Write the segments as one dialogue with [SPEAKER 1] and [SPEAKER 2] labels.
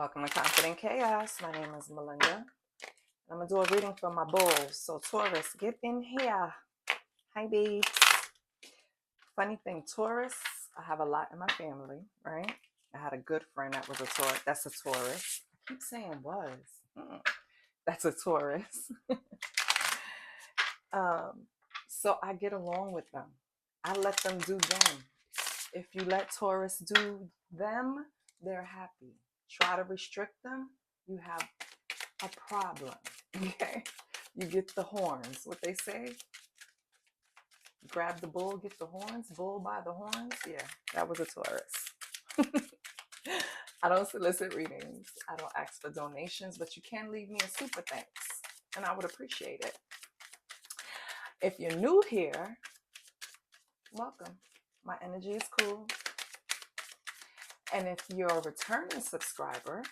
[SPEAKER 1] Welcome to Confident Chaos. My name is Melinda. I'm going to do a reading for my bulls. So Taurus, get in here. Hi, babes. Funny thing, Taurus, I have a lot in my family, right? I had a good friend that was a Taurus. That's a Taurus. I keep saying was. That's a Taurus. um, so I get along with them. I let them do them. If you let Taurus do them, they're happy. Try to restrict them, you have a problem. Okay, you get the horns. What they say, grab the bull, get the horns. Bull by the horns. Yeah, that was a Taurus. I don't solicit readings. I don't ask for donations, but you can leave me a super thanks and I would appreciate it. If you're new here, welcome. My energy is cool. And if you're a returning subscriber,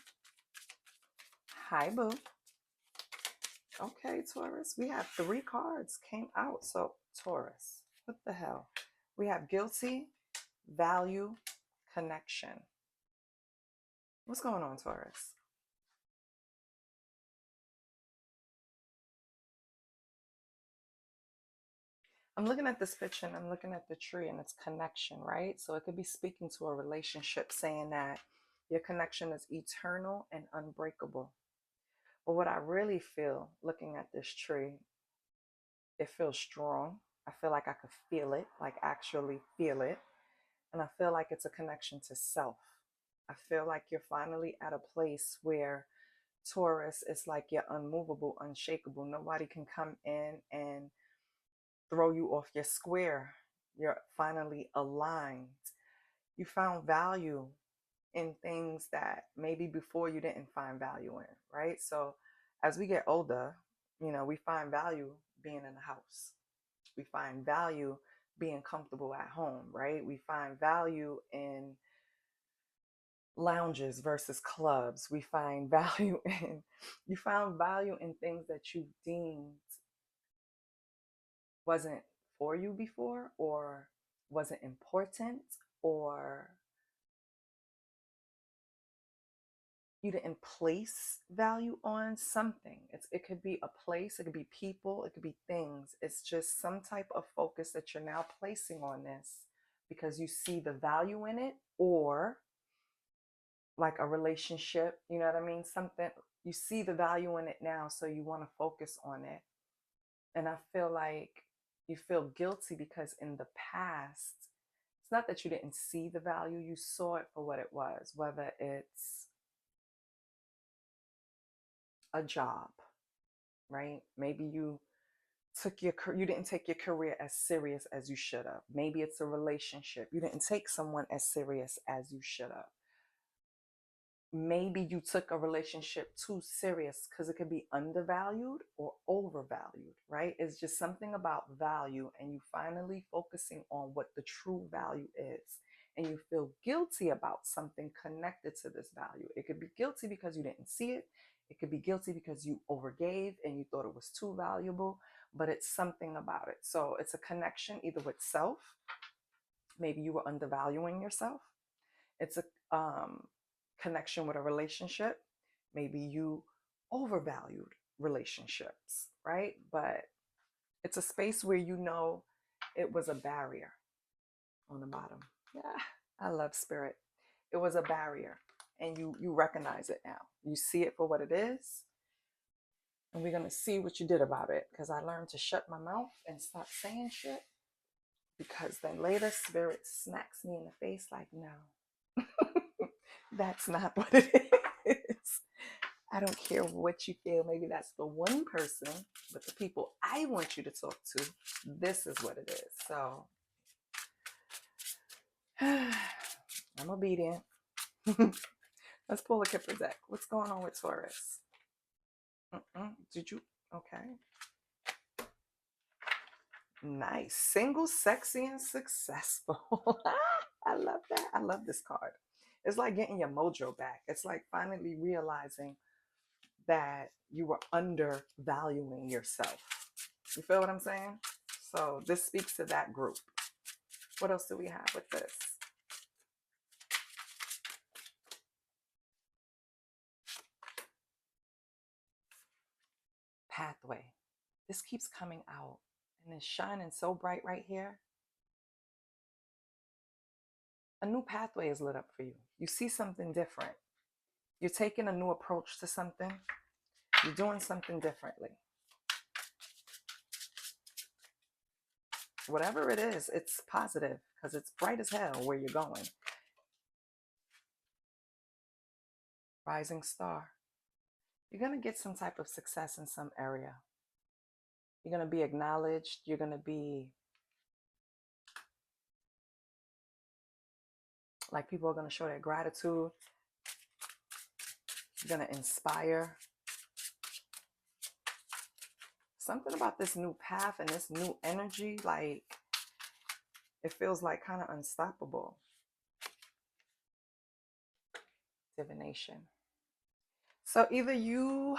[SPEAKER 1] hi boo. Okay, Taurus, we have 3 cards came out. So Taurus, what the hell? We have guilty, value, connection. What's going on, Taurus? I'm looking at this picture and I'm looking at the tree and it's connection, right? So it could be speaking to a relationship, saying that your connection is eternal and unbreakable. But what I really feel looking at this tree, it feels strong. I feel like I could feel it, like actually feel it. And I feel like it's a connection to self. I feel like you're finally at a place where Taurus is like you're unmovable, unshakable. Nobody can come in and throw you off your square. You're finally aligned. You found value in things that maybe before you didn't find value in, right? So as we get older, we find value being in the house. We find value being comfortable at home, right? We find value in lounges versus clubs. We find value in, you found value in things that you deemed wasn't for you before, or wasn't important, or you didn't place value on something. It could be a place, it could be people, it could be things. It's just some type of focus that you're now placing on this because you see the value in it, or like a relationship, you know what I mean? Something, you see the value in it now, so you want to focus on it. And I feel like you feel guilty because in the past, it's not that you didn't see the value, you saw it for what it was, whether it's a job, right? Maybe you didn't take your career as serious as you should have. Maybe it's a relationship. You didn't take someone as serious as you should have. Maybe you took a relationship too serious, because it could be undervalued or overvalued, right? It's just something about value, and you finally focusing on what the true value is, and you feel guilty about something connected to this value. It could be guilty because you didn't see it. It could be guilty because you overgave and you thought it was too valuable, but it's something about it. So it's a connection either with self. Maybe you were undervaluing yourself. It's a connection with a relationship. Maybe you overvalued relationships, right? But it's a space where it was a barrier on the bottom. Yeah, I love spirit. It was a barrier, and you recognize it now. You see it for what it is, and we're gonna see what you did about it. Because I learned to shut my mouth and stop saying shit. Because then later, spirit smacks me in the face like, no. That's not what it is. I don't care what you feel. Maybe that's the one person, but the people I want you to talk to, this is what it is. So I'm obedient. Let's pull a Kipper deck. What's going on with Taurus? Did you? Okay. Nice. Single, sexy, and successful. I love that. I love this card. It's like getting your mojo back. It's like finally realizing that you were undervaluing yourself. You feel what I'm saying? So this speaks to that group. What else do we have with this? pathway. This keeps coming out and it's shining so bright right here. A new pathway is lit up for you. You see something different. You're taking a new approach to something. You're doing something differently. Whatever it is, it's positive because it's bright as hell where you're going. Rising star. You're going to get some type of success in some area. You're going to be acknowledged. You're going to be like, people are going to show their gratitude. You're going to inspire. Something about this new path and this new energy, like, it feels like kind of unstoppable. Divination. So either you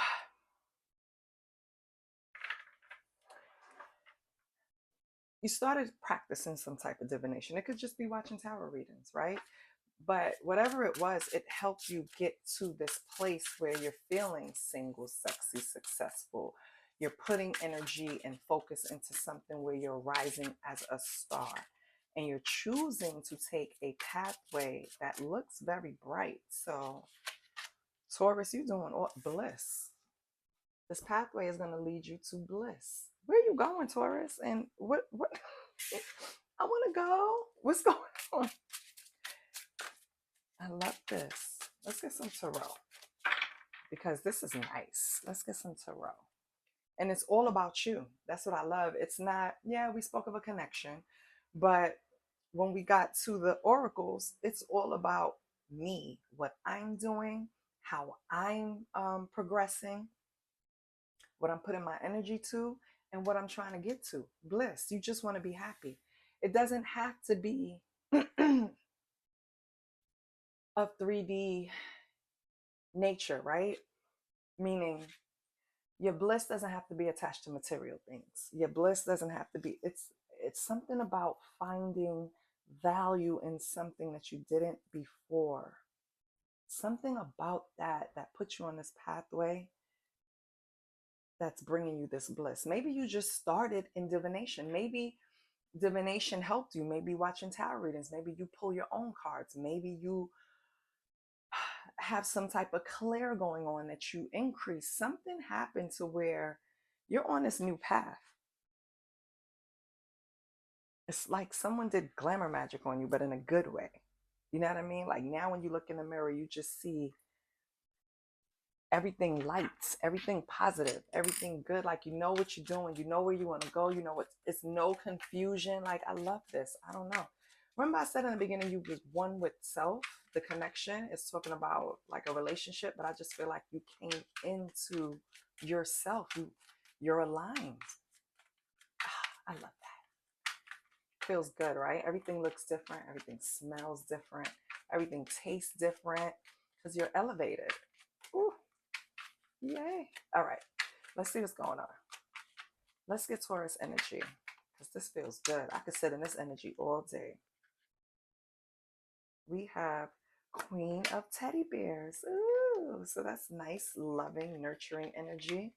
[SPEAKER 1] started practicing some type of divination. It could just be watching tarot readings, right? But whatever it was, it helped you get to this place where you're feeling single, sexy, successful. You're putting energy and focus into something where you're rising as a star. And you're choosing to take a pathway that looks very bright. So, Taurus, you're doing bliss. This pathway is going to lead you to bliss. Where are you going, Taurus? And what I want to go. What's going on? I love this. Let's get some tarot because this is nice. Let's get some tarot. And it's all about you. That's what I love. It's not, yeah, we spoke of a connection, but when we got to the oracles, it's all about me, what I'm doing, how I'm progressing, what I'm putting my energy to, and what I'm trying to get to. Bliss. You just want to be happy. It doesn't have to be of 3D nature, right? Meaning your bliss doesn't have to be attached to material things. Your bliss doesn't have to be, it's something about finding value in something that you didn't before. Something about that puts you on this pathway that's bringing you this bliss. Maybe you just started in divination. Maybe divination helped you. Maybe watching tarot readings. Maybe you pull your own cards. Maybe you have some type of clear going on that you increase. Something happened to where you're on this new path. It's like someone did glamour magic on you, but in a good way. You know what I mean? Like now when you look in the mirror, you just see everything lights, everything positive, everything good. Like you know what you're doing. You know where you want to go. You know what, it's no confusion. Like I love this. I don't know. Remember I said in the beginning, you was one with self. The connection is talking about like a relationship, but I just feel like you came into yourself. You're aligned. I love that. Feels good, right? Everything looks different. Everything smells different. Everything tastes different because you're elevated. Ooh, yay. All right, let's see what's going on. Let's get Taurus energy because this feels good. I could sit in this energy all day. We have Queen of Teddy Bears. Ooh, so that's nice, loving, nurturing energy.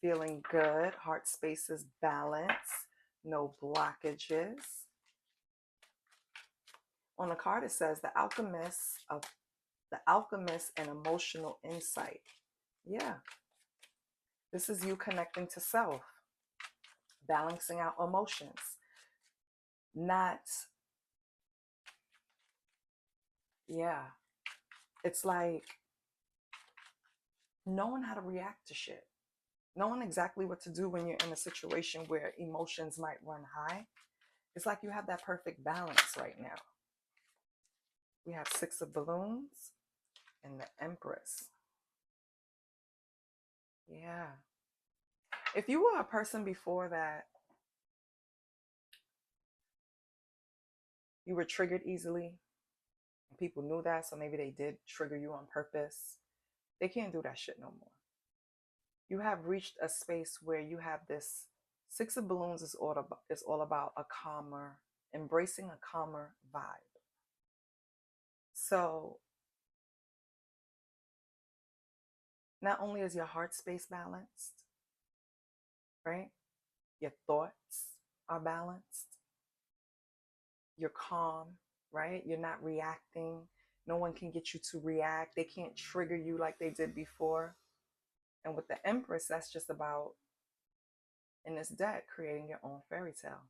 [SPEAKER 1] Feeling good. Heart space is balanced. No blockages. On the card, it says the alchemist and emotional insight. Yeah. This is you connecting to self, balancing out emotions, not, yeah. It's like knowing how to react to shit, knowing exactly what to do when you're in a situation where emotions might run high. It's like you have that perfect balance right now. We have 6 of balloons and the Empress. Yeah. If you were a person before that you were triggered easily, and people knew that, so maybe they did trigger you on purpose, they can't do that shit no more. You have reached a space where you have this 6 of balloons is all about a calmer, embracing a calmer vibe. So not only is your heart space balanced, right? Your thoughts are balanced. You're calm, right? You're not reacting. No one can get you to react. They can't trigger you like they did before. And with the Empress, that's just about, in this deck, creating your own fairy tale.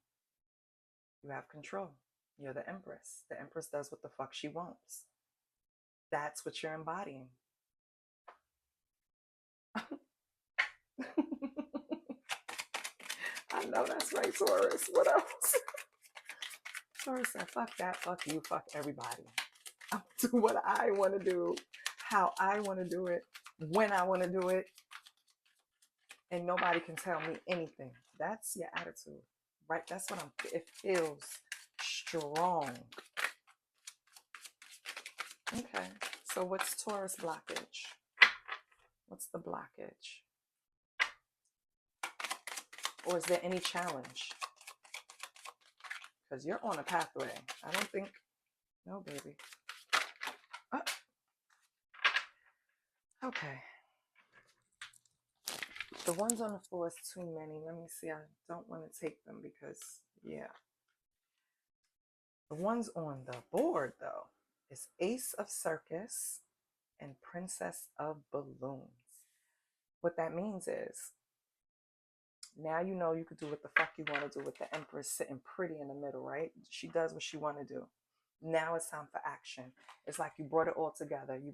[SPEAKER 1] You have control. You're the Empress. The Empress does what the fuck she wants. That's what you're embodying. I know that's right, Taurus. What else? Taurus said, fuck that, fuck you, fuck everybody. I'll do what I want to do, how I want to do it, when I want to do it, and nobody can tell me anything. That's your attitude, right? That's what it feels strong. Okay, so what's Taurus blockage? What's the blockage? Or is there any challenge? Because you're on a pathway. I don't think, no, baby. Oh. Okay. The ones on the floor is too many. Let me see. I don't want to take them because, yeah. The ones on the board, though, is Ace of Circus and Princess of Balloons. What that means is, now you know you could do what the fuck you want to do with the Empress sitting pretty in the middle, right? She does what she want to do. Now it's time for action. It's like you brought it all together. You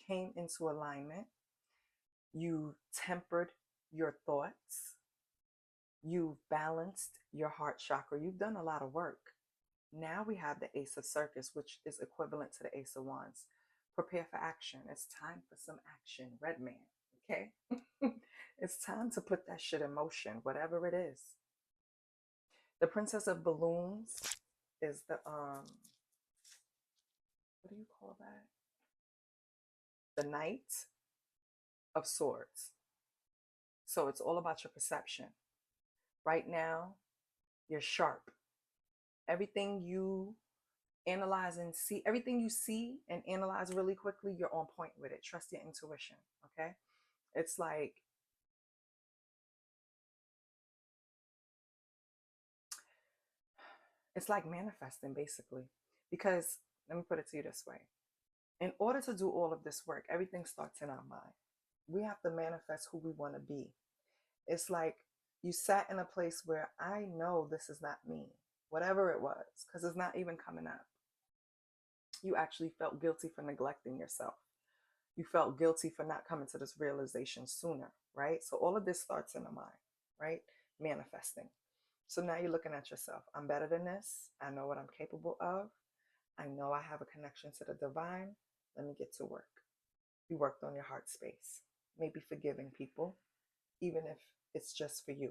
[SPEAKER 1] came into alignment. You tempered your thoughts. You've balanced your heart chakra. You've done a lot of work. Now we have the Ace of Circus, which is equivalent to the Ace of Wands. Prepare for action. It's time for some action, Red Man. Okay? It's time to put that shit in motion, whatever it is. The Princess of Balloons is the what do you call that? The Knight of Swords. So it's all about your perception. Right now, you're sharp. Everything you analyze and see, everything you see and analyze really quickly, you're on point with it. Trust your intuition. Okay? It's like manifesting, basically. Because let me put it to you this way. In order to do all of this work, everything starts in our mind. We have to manifest who we want to be. It's like you sat in a place where I know this is not me, whatever it was, because it's not even coming up. You actually felt guilty for neglecting yourself. You felt guilty for not coming to this realization sooner, right? So all of this starts in the mind, right? Manifesting. So now you're looking at yourself. I'm better than this. I know what I'm capable of. I know I have a connection to the divine. Let me get to work. You worked on your heart space, maybe forgiving people, even if it's just for you.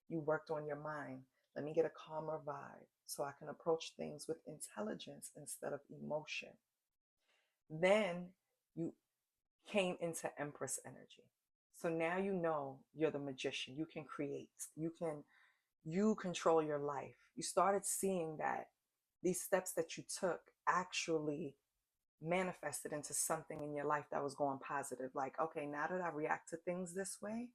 [SPEAKER 1] You worked on your mind. Let me get a calmer vibe so I can approach things with intelligence instead of emotion. Then you came into Empress energy. So now you know you're the magician. You can create. You control your life. You started seeing that these steps that you took actually manifested into something in your life that was going positive. Like, okay, now that I react to things this way,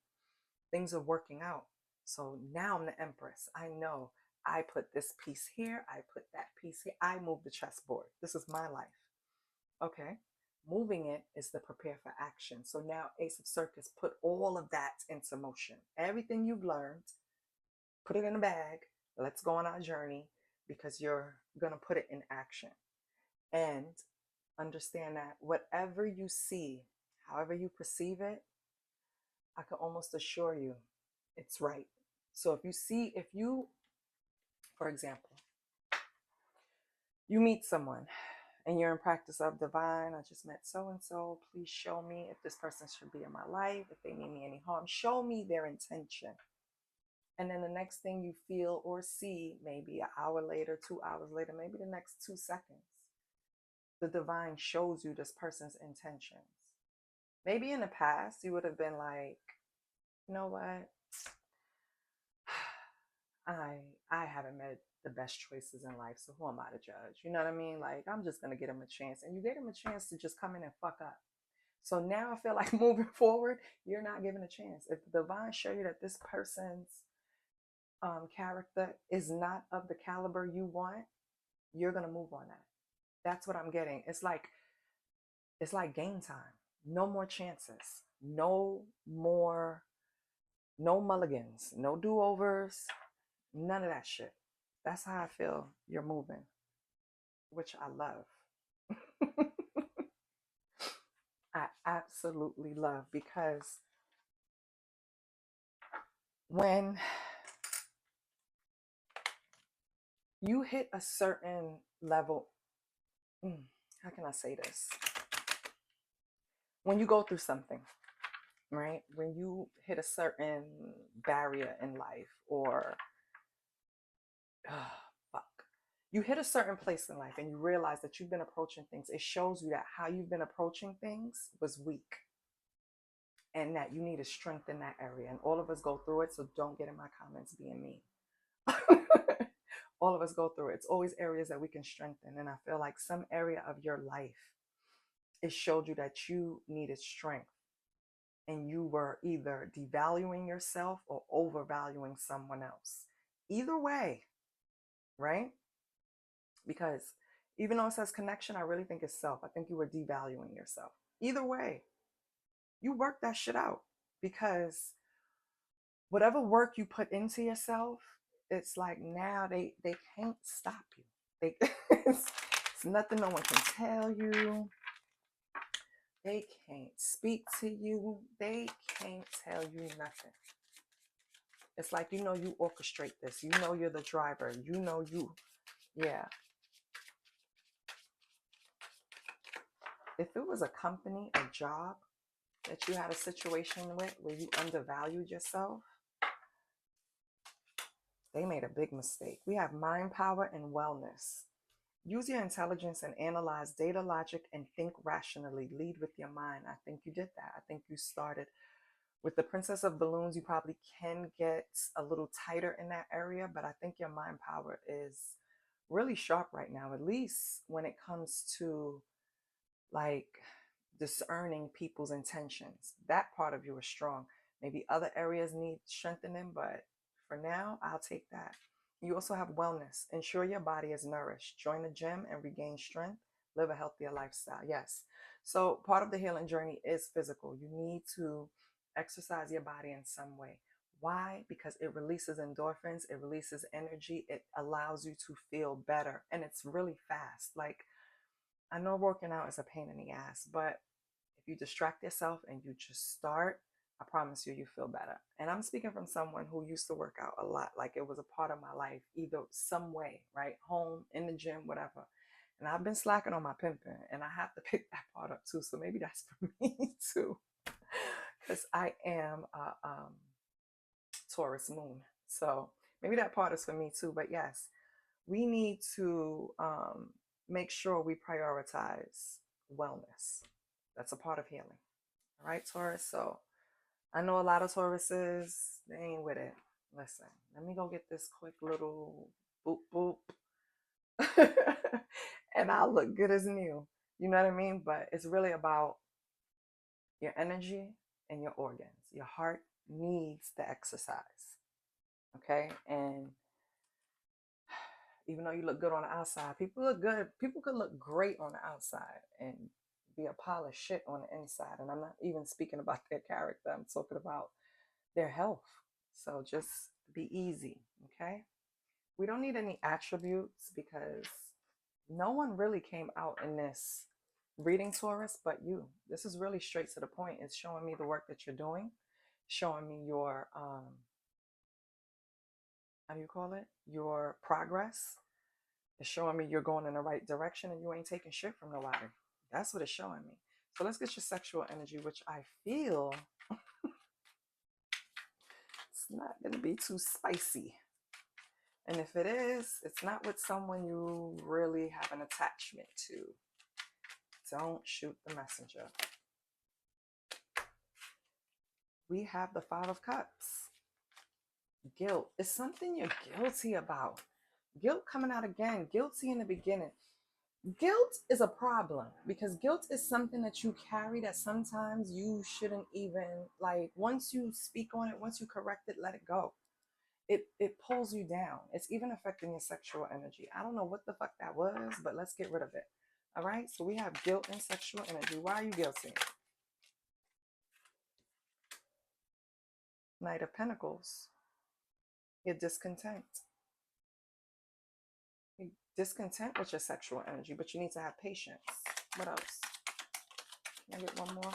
[SPEAKER 1] things are working out. So now I'm the Empress. I know I put this piece here. I put that piece here. I move the chessboard. This is my life. Okay. Moving it is the prepare for action. So now Ace of Circus put all of that into motion. Everything you've learned, put it in a bag. Let's go on our journey because you're going to put it in action. And understand that whatever you see, however you perceive it, I can almost assure you it's right. So if you, for example, you meet someone and you're in practice of divine, I just met so-and-so, please show me if this person should be in my life, if they mean me any harm, show me their intention. And then the next thing you feel or see, maybe an hour later, 2 hours later, maybe the next 2 seconds, the divine shows you this person's intentions. Maybe in the past, you would have been like, you know what? I haven't made the best choices in life, so who am I to judge? You know what I mean? Like, I'm just going to get him a chance. And you gave him a chance to just come in and fuck up. So now I feel like moving forward, you're not given a chance. If the divine show you that this person's character is not of the caliber you want, you're gonna move on that. That's what I'm getting. It's like game time. No more chances. No more, no mulligans, no do-overs, none of that shit. That's how I feel you're moving, which I love. I absolutely love, because when you hit a certain level, how can I say this? When you go through something, right? When you hit a certain barrier in life, or fuck, you hit a certain place in life and you realize that you've been approaching things, it shows you that how you've been approaching things was weak, and that you need to strengthen that area. And all of us go through it, so don't get in my comments being mean. All of us go through it. It's always areas that we can strengthen. And I feel like some area of your life, it showed you that you needed strength, and you were either devaluing yourself or overvaluing someone else. Either way, right? Because even though it says connection, I really think it's self. I think you were devaluing yourself. Either way, you work that shit out, because whatever work you put into yourself, it's like now they can't stop you. It's nothing no one can tell you. They can't speak to you. They can't tell you nothing. It's like, you orchestrate this. You're the driver. Yeah. If it was a company, a job that you had a situation with where you undervalued yourself, they made a big mistake. We have mind power and wellness. Use your intelligence and analyze data, logic, and think rationally. Lead with your mind. I think you did that. I think you started with the Princess of Balloons. You probably can get a little tighter in that area, but I think your mind power is really sharp right now, at least when it comes to like discerning people's intentions. That part of you is strong. Maybe other areas need strengthening, but for now, I'll take that. You also have wellness. Ensure your body is nourished. Join the gym and regain strength. Live a healthier lifestyle. Yes. So part of the healing journey is physical. You need to exercise your body in some way. Why? Because it releases endorphins, it releases energy, it allows you to feel better, and it's really fast. Like, I know working out is a pain in the ass, but if you distract yourself and you just start, I promise you, you feel better. And I'm speaking from someone who used to work out a lot. Like, it was a part of my life, either some way, right? Home, in the gym, whatever. And I've been slacking on my pimping, and I have to pick that part up too. So maybe that's for me too, because I am a Taurus moon. So maybe that part is for me too. But yes, we need to make sure we prioritize wellness. That's a part of healing. All right, Taurus. So I know a lot of Tauruses, they ain't with it. Listen, let me go get this quick little boop boop. And I'll look good as new. You know what I mean? But it's really about your energy and your organs. Your heart needs the exercise. Okay? And even though you look good on the outside, people look good. People could look great on the outside and be a pile of shit on the inside. And I'm not even speaking about their character. I'm talking about their health. So just be easy, okay? We don't need any attributes, because no one really came out in this reading, Taurus, but you. This is really straight to the point. It's showing me the work that you're doing, showing me your how do you call it? Your progress. It's showing me you're going in the right direction and you ain't taking shit from nobody. That's what it's showing me. So let's get your sexual energy, which I feel it's not going to be too spicy. And if it is, it's not with someone you really have an attachment to. Don't shoot the messenger. We have the Five of Cups. Guilt is something you're guilty about. Guilt coming out again. Guilty in the beginning. Guilt is a problem because guilt is something that you carry that sometimes you shouldn't even, like, once you speak on it, once you correct it, let it go. It pulls you down. It's even affecting your sexual energy. I don't know what the fuck that was, but let's get rid of it. All right, so we have guilt and sexual energy. Why are you guilty? Knight of Pentacles. You're discontent. You're discontent with your sexual energy, but you need to have patience. What else? Can I get one more?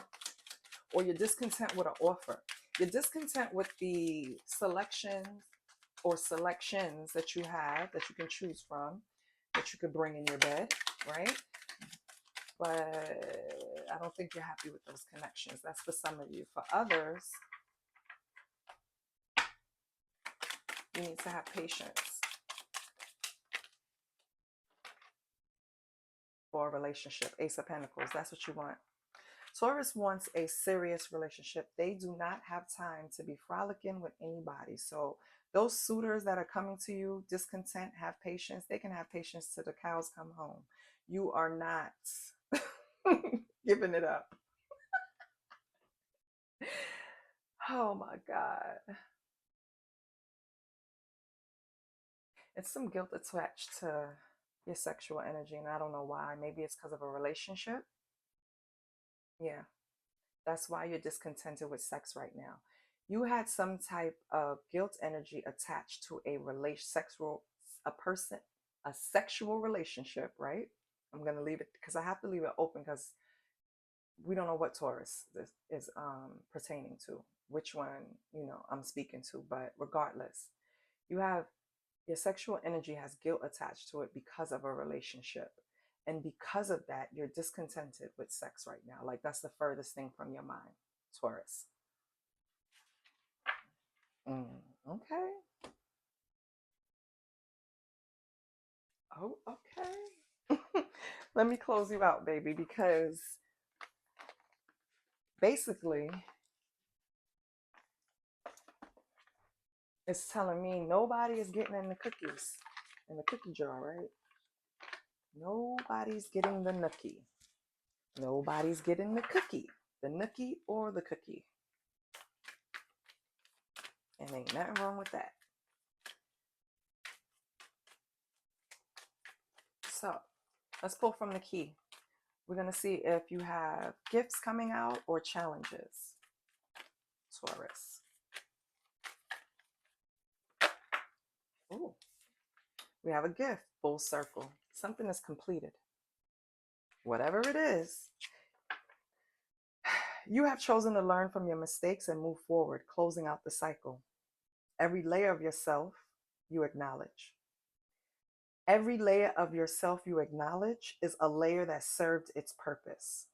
[SPEAKER 1] Or you're discontent with an offer. You're discontent with the selection or selections that you have that you can choose from, that you could bring in your bed, right? But I don't think you're happy with those connections. That's for some of you. For others, you need to have patience for a relationship. Ace of Pentacles, that's what you want. Taurus wants a serious relationship. They do not have time to be frolicking with anybody. So those suitors that are coming to you, discontent, have patience. They can have patience till the cows come home. You are not giving it up. Oh my God. It's some guilt attached to your sexual energy, and I don't know why. Maybe it's because of a relationship. Yeah. That's why you're discontented with sex right now. You had some type of guilt energy attached to a a sexual relationship, right? I'm gonna leave it because I have to leave it open because we don't know what Taurus is pertaining to, which one I'm speaking to. But regardless, you have your sexual energy has guilt attached to it because of a relationship. And because of that, you're discontented with sex right now. Like that's the furthest thing from your mind, Taurus. Okay. Oh, okay. Let me close you out, baby, because basically it's telling me nobody is getting in the cookies, in the cookie jar, right? Nobody's getting the nookie. Nobody's getting the cookie. The nookie or the cookie. And ain't nothing wrong with that. So let's pull from the key. We're going to see if you have gifts coming out or challenges, Taurus. Ooh, we have a gift, full circle. Something is completed. Whatever it is, you have chosen to learn from your mistakes and move forward, closing out the cycle. Every layer of yourself you acknowledge. Every layer of yourself you acknowledge is a layer that served its purpose.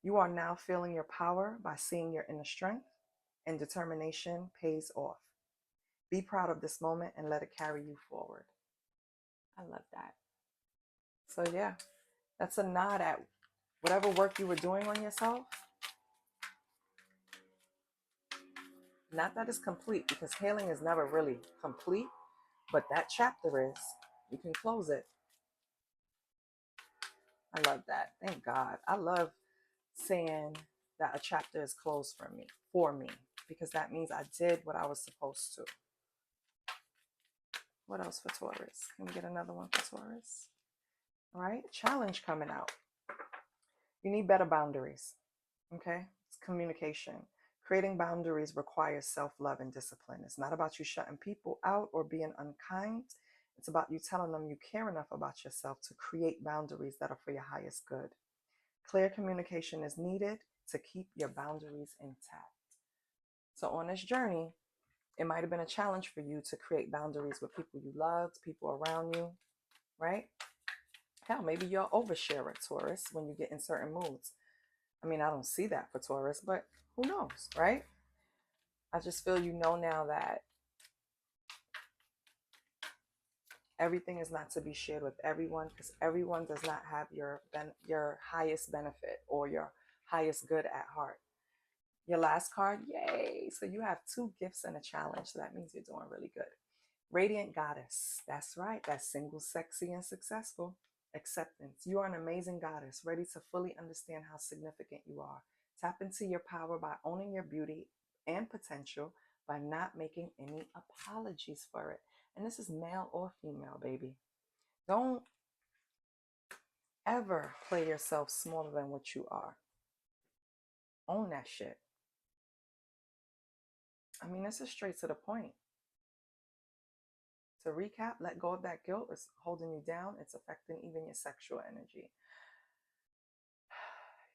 [SPEAKER 1] You are now feeling your power by seeing your inner strength, and determination pays off. Be proud of this moment and let it carry you forward. I love that. So yeah, that's a nod at whatever work you were doing on yourself. Not that it's complete, because healing is never really complete, but that chapter is. You can close it. I love that. Thank God. I love saying that a chapter is closed for me, because that means I did what I was supposed to. What else for Taurus? Can we get another one for Taurus? All right, challenge coming out. You need better boundaries. Okay, it's communication. Creating boundaries requires self-love and discipline. It's not about you shutting people out or being unkind. It's about you telling them you care enough about yourself to create boundaries that are for your highest good. Clear communication is needed to keep your boundaries intact. So on this journey, it might have been a challenge for you to create boundaries with people you loved, people around you, right? Hell, maybe you're oversharer, Taurus, when you get in certain moods. I mean, I don't see that for Taurus, but who knows, right? I just feel you know now that everything is not to be shared with everyone, because everyone does not have your highest benefit or your highest good at heart. Your last card, yay! So you have 2 gifts and a challenge. So that means you're doing really good. Radiant Goddess. That's right. That's single, sexy, and successful. Acceptance. You are an amazing goddess, ready to fully understand how significant you are. Tap into your power by owning your beauty and potential, by not making any apologies for it. And this is male or female, baby. Don't ever play yourself smaller than what you are. Own that shit. I mean, this is straight to the point. To recap, let go of that guilt. It's holding you down. It's affecting even your sexual energy.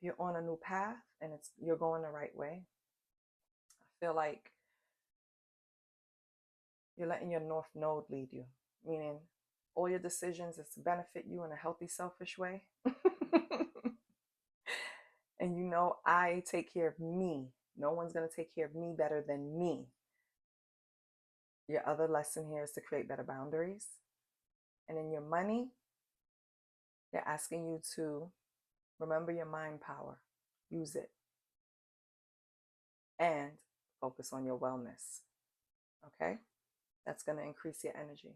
[SPEAKER 1] You're on a new path and you're going the right way. I feel like you're letting your north node lead you, meaning all your decisions is to benefit you in a healthy, selfish way. And you know, I take care of me. No one's going to take care of me better than me. Your other lesson here is to create better boundaries. And in your money, they're asking you to remember your mind power, use it, and focus on your wellness. Okay? That's going to increase your energy.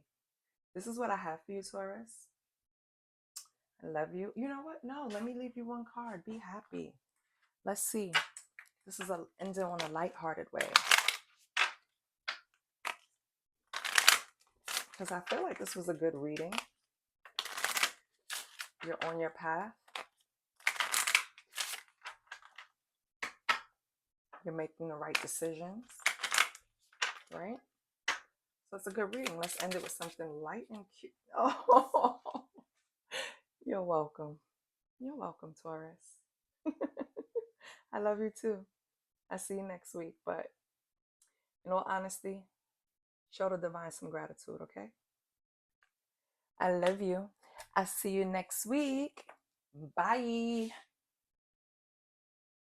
[SPEAKER 1] This is what I have for you, Taurus. I love you. You know what? No, let me leave you one card. Be happy. Let's see. This is ending on a lighthearted way. Because I feel like this was a good reading. You're on your path. You're making the right decisions. Right? So it's a good reading. Let's end it with something light and cute. Oh, you're welcome. You're welcome, Taurus. I love you too. I see you next week. But in all honesty, show the divine some gratitude, okay? I love you. I'll see you next week. Bye.